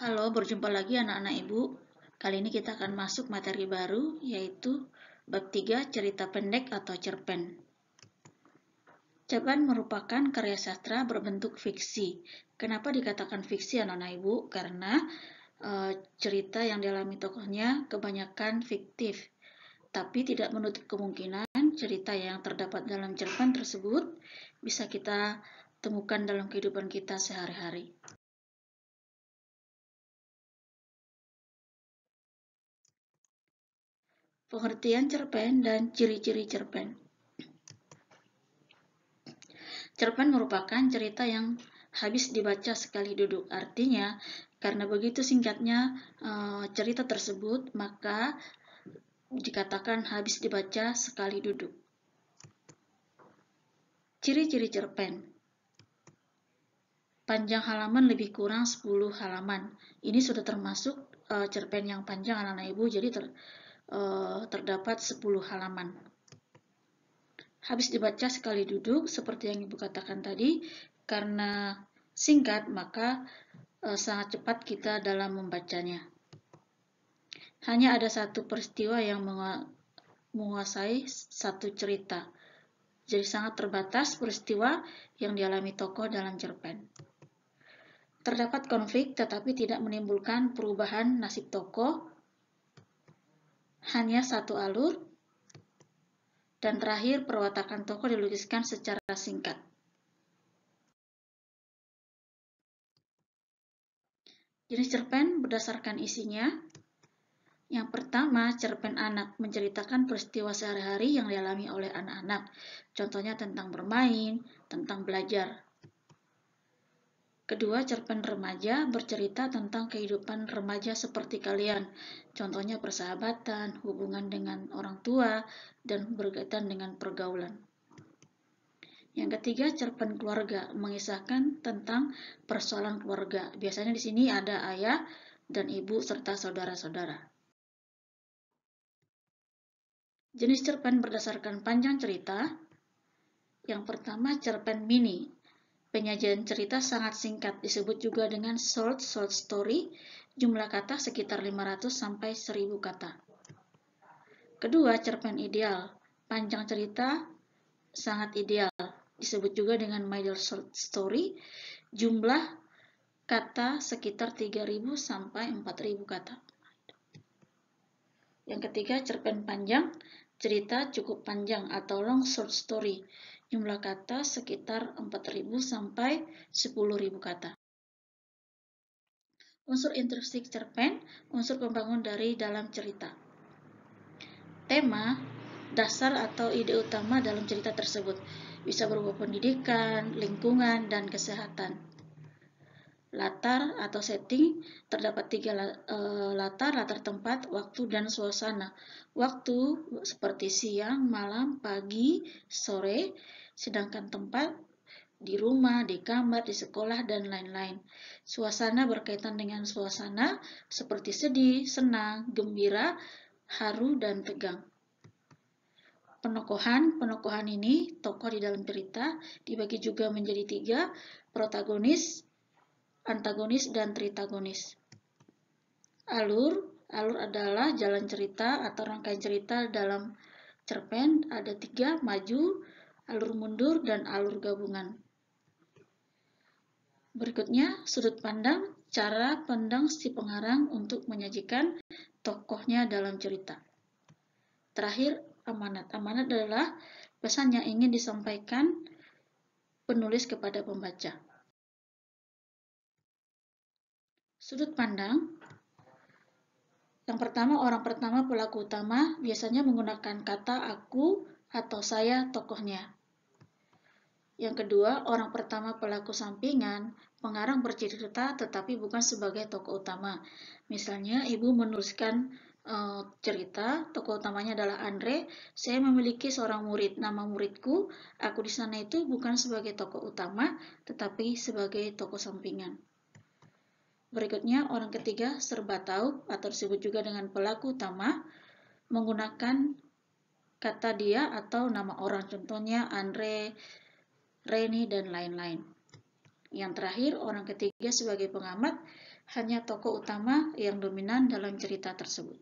Halo, berjumpa lagi anak-anak ibu. Kali ini kita akan masuk materi baru, yaitu bab 3 cerita pendek atau cerpen. Cerpen merupakan karya sastra berbentuk fiksi. Kenapa dikatakan fiksi anak-anak ibu? Karena cerita yang dialami tokohnya kebanyakan fiktif. Tapi tidak menutup kemungkinan cerita yang terdapat dalam cerpen tersebut bisa kita temukan dalam kehidupan kita sehari-hari. Pengertian cerpen dan ciri-ciri cerpen. Cerpen merupakan cerita yang habis dibaca sekali duduk. Artinya, karena begitu singkatnya cerita tersebut, maka dikatakan habis dibaca sekali duduk. Ciri-ciri cerpen. Panjang halaman lebih kurang 10 halaman. Ini sudah termasuk cerpen yang panjang anak-anak ibu, jadi terdapat 10 halaman. Habis dibaca sekali duduk, seperti yang ibu katakan tadi, karena singkat maka sangat cepat kita dalam membacanya. Hanya ada satu peristiwa yang menguasai satu cerita. Jadi sangat terbatas peristiwa yang dialami tokoh dalam cerpen. Terdapat konflik tetapi tidak menimbulkan perubahan nasib tokoh. Hanya satu alur. Dan terakhir, perwatakan tokoh dilukiskan secara singkat. Jenis cerpen berdasarkan isinya. Yang pertama, cerpen anak menceritakan peristiwa sehari-hari yang dialami oleh anak-anak. Contohnya tentang bermain, tentang belajar. Kedua, cerpen remaja bercerita tentang kehidupan remaja seperti kalian. Contohnya persahabatan, hubungan dengan orang tua, dan berkaitan dengan pergaulan. Yang ketiga, cerpen keluarga mengisahkan tentang persoalan keluarga. Biasanya di sini ada ayah dan ibu serta saudara-saudara. Jenis cerpen berdasarkan panjang cerita. Yang pertama, cerpen mini. Penyajian cerita sangat singkat, disebut juga dengan short story, jumlah kata sekitar 500 sampai 1000 kata. Kedua, cerpen ideal. Panjang cerita sangat ideal, disebut juga dengan middle short story, jumlah kata sekitar 3000 sampai 4000 kata. Yang ketiga, cerpen panjang, cerita cukup panjang atau long short story, jumlah kata sekitar 4000 sampai 10000 kata. Unsur intrinsik cerpen, unsur pembangun dari dalam cerita. Tema, dasar atau ide utama dalam cerita tersebut bisa berupa pendidikan, lingkungan, dan kesehatan. Latar atau setting, terdapat 3 latar tempat, waktu, dan suasana. Waktu seperti siang, malam, pagi, sore, sedangkan tempat di rumah, di kamar, di sekolah, dan lain-lain. Suasana berkaitan dengan suasana seperti sedih, senang, gembira, haru, dan tegang. Penokohan ini, tokoh di dalam cerita, dibagi juga menjadi 3, protagonis, antagonis, dan tritagonis. Alur adalah jalan cerita atau rangkaian cerita dalam cerpen. Ada 3, maju, alur mundur, dan alur gabungan. Berikutnya, sudut pandang, cara pandang si pengarang untuk menyajikan tokohnya dalam cerita. Terakhir, amanat. Amanat adalah pesan yang ingin disampaikan penulis kepada pembaca. Sudut pandang. Yang pertama, orang pertama pelaku utama biasanya menggunakan kata aku atau saya tokohnya. Yang kedua, orang pertama pelaku sampingan, pengarang bercerita tetapi bukan sebagai tokoh utama. Misalnya, ibu menuliskan cerita, tokoh utamanya adalah Andre, saya memiliki seorang murid, nama muridku, aku di sana itu bukan sebagai tokoh utama, tetapi sebagai tokoh sampingan. Berikutnya, orang ketiga serba tahu atau disebut juga dengan pelaku utama, menggunakan kata dia atau nama orang, contohnya Andre, Reni, dan lain-lain. Yang terakhir, orang ketiga sebagai pengamat, hanya tokoh utama yang dominan dalam cerita tersebut.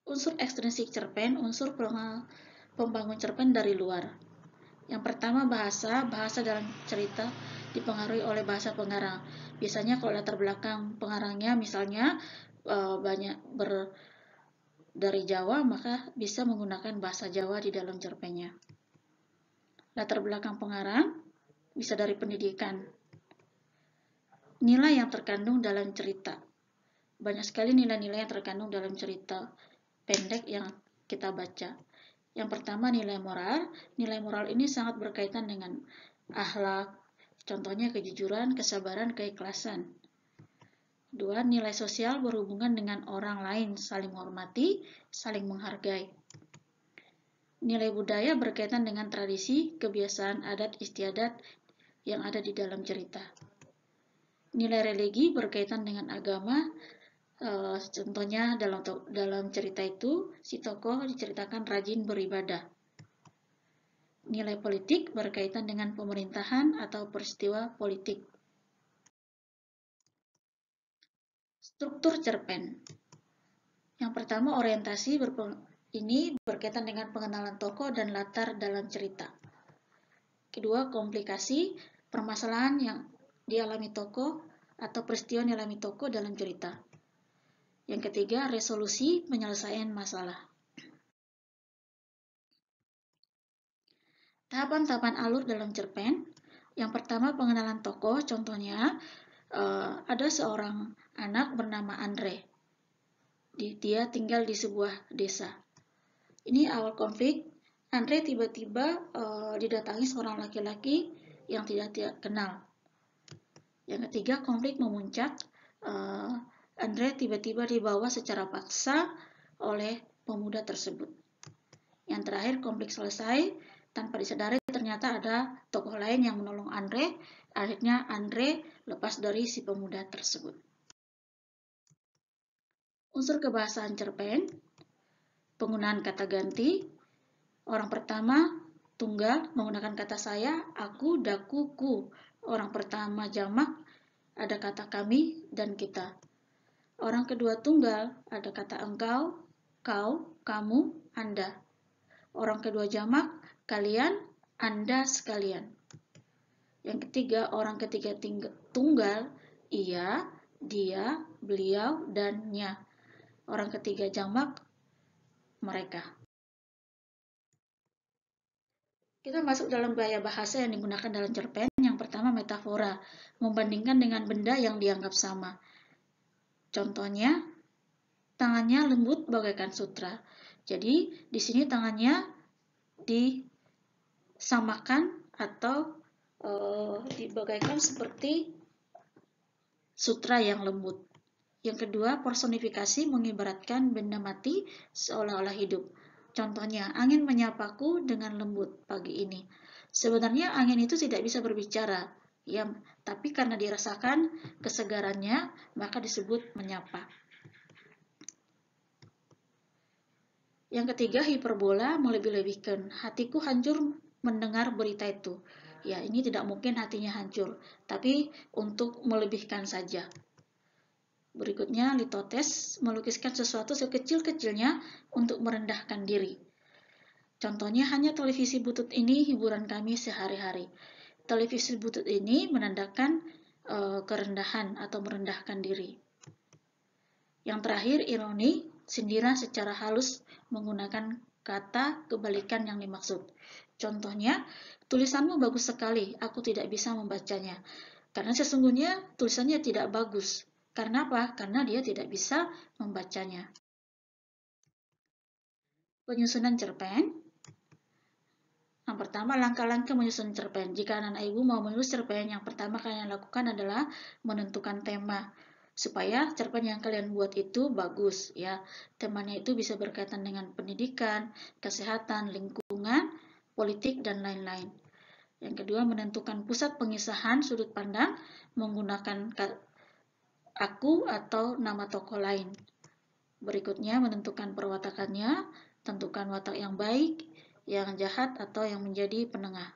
Unsur ekstrinsik cerpen, unsur pembangun cerpen dari luar. Yang pertama bahasa dalam cerita dipengaruhi oleh bahasa pengarang. Biasanya kalau latar belakang pengarangnya misalnya banyak dari Jawa, maka bisa menggunakan bahasa Jawa di dalam cerpennya. Latar belakang pengarang bisa dari pendidikan. Nilai yang terkandung dalam cerita. Banyak sekali nilai-nilai yang terkandung dalam cerita pendek yang kita baca. Yang pertama nilai moral. Nilai moral ini sangat berkaitan dengan akhlak, contohnya kejujuran, kesabaran, keikhlasan. Dua, nilai sosial berhubungan dengan orang lain, saling menghormati, saling menghargai. Nilai budaya berkaitan dengan tradisi, kebiasaan, adat, istiadat yang ada di dalam cerita. Nilai religi berkaitan dengan agama. Contohnya dalam cerita itu si tokoh diceritakan rajin beribadah. Nilai politik berkaitan dengan pemerintahan atau peristiwa politik. Struktur cerpen. Yang pertama orientasi ini berkaitan dengan pengenalan tokoh dan latar dalam cerita. Kedua komplikasi, permasalahan yang dialami tokoh atau peristiwa yang dialami tokoh dalam cerita. Yang ketiga, resolusi penyelesaian masalah. Tahapan-tahapan alur dalam cerpen. Yang pertama, pengenalan tokoh. Contohnya, ada seorang anak bernama Andre. Dia tinggal di sebuah desa. Ini awal konflik. Andre tiba-tiba didatangi seorang laki-laki yang tidak kenal. Yang ketiga, konflik memuncak. Andre tiba-tiba dibawa secara paksa oleh pemuda tersebut. Yang terakhir, konflik selesai. Tanpa disadari ternyata ada tokoh lain yang menolong Andre. Akhirnya Andre lepas dari si pemuda tersebut. Unsur kebahasaan cerpen. Penggunaan kata ganti. Orang pertama tunggal menggunakan kata saya, aku, daku, ku. Orang pertama jamak ada kata kami dan kita. Orang kedua tunggal ada kata engkau, kau, kamu, anda. Orang kedua jamak kalian, anda sekalian. Yang ketiga, orang ketiga tunggal ia, dia, beliau, dan nya. Orang ketiga jamak mereka. Kita masuk dalam gaya bahasa yang digunakan dalam cerpen. Yang pertama metafora, membandingkan dengan benda yang dianggap sama. Contohnya, tangannya lembut bagaikan sutra. Jadi, di sini tangannya disamakan atau dibagaikan seperti sutra yang lembut. Yang kedua, personifikasi mengibaratkan benda mati seolah-olah hidup. Contohnya, angin menyapaku dengan lembut pagi ini. Sebenarnya angin itu tidak bisa berbicara, ya, tapi karena dirasakan kesegarannya, maka disebut menyapa. Yang ketiga, hiperbola melebih-lebihkan. Hatiku hancur mendengar berita itu. Ya, ini tidak mungkin hatinya hancur, tapi untuk melebihkan saja. Berikutnya, litotes, melukiskan sesuatu sekecil-kecilnya untuk merendahkan diri. Contohnya, hanya televisi butut ini hiburan kami sehari-hari. Televisi butut ini menandakan kerendahan atau merendahkan diri. Yang terakhir, ironi, sindiran secara halus menggunakan kata kebalikan yang dimaksud. Contohnya, tulisanmu bagus sekali, aku tidak bisa membacanya. Karena sesungguhnya tulisannya tidak bagus. Karena apa? Karena dia tidak bisa membacanya. Penyusunan cerpen. Yang pertama, langkah-langkah menyusun cerpen. Jika anak ibu mau menulis cerpen, yang pertama kalian lakukan adalah menentukan tema. Supaya cerpen yang kalian buat itu bagus, ya. Temanya itu bisa berkaitan dengan pendidikan, kesehatan, lingkungan, politik, dan lain-lain. Yang kedua, menentukan pusat pengisahan sudut pandang menggunakan aku atau nama tokoh lain. Berikutnya, menentukan perwatakannya, tentukan watak yang baik, yang jahat, atau yang menjadi penengah.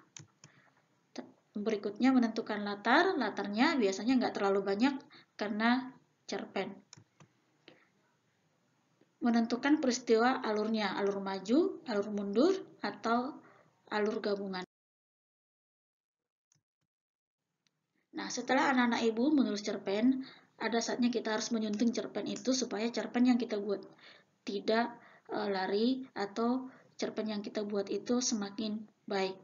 Berikutnya menentukan latar. Latarnya biasanya nggak terlalu banyak karena cerpen. Menentukan peristiwa alurnya, alur maju, alur mundur, atau alur gabungan. Nah, setelah anak-anak ibu menulis cerpen, ada saatnya kita harus menyunting cerpen itu supaya cerpen yang kita buat tidak lari atau cerpen yang kita buat itu semakin baik.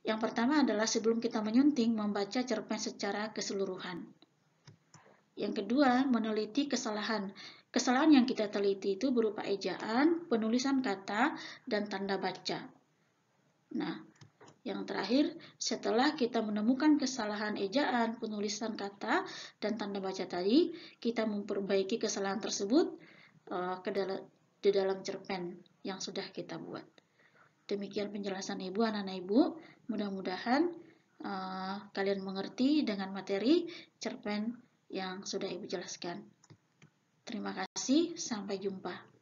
Yang pertama adalah sebelum kita menyunting, membaca cerpen secara keseluruhan. Yang kedua, meneliti kesalahan. Kesalahan yang kita teliti itu berupa ejaan, penulisan kata, dan tanda baca. Nah, yang terakhir, setelah kita menemukan kesalahan ejaan, penulisan kata, dan tanda baca tadi, kita memperbaiki kesalahan tersebut di dalam cerpen yang sudah kita buat. Demikian penjelasan Ibu, anak-anak Ibu. Mudah-mudahan kalian mengerti dengan materi cerpen yang sudah Ibu jelaskan. Terima kasih, sampai jumpa.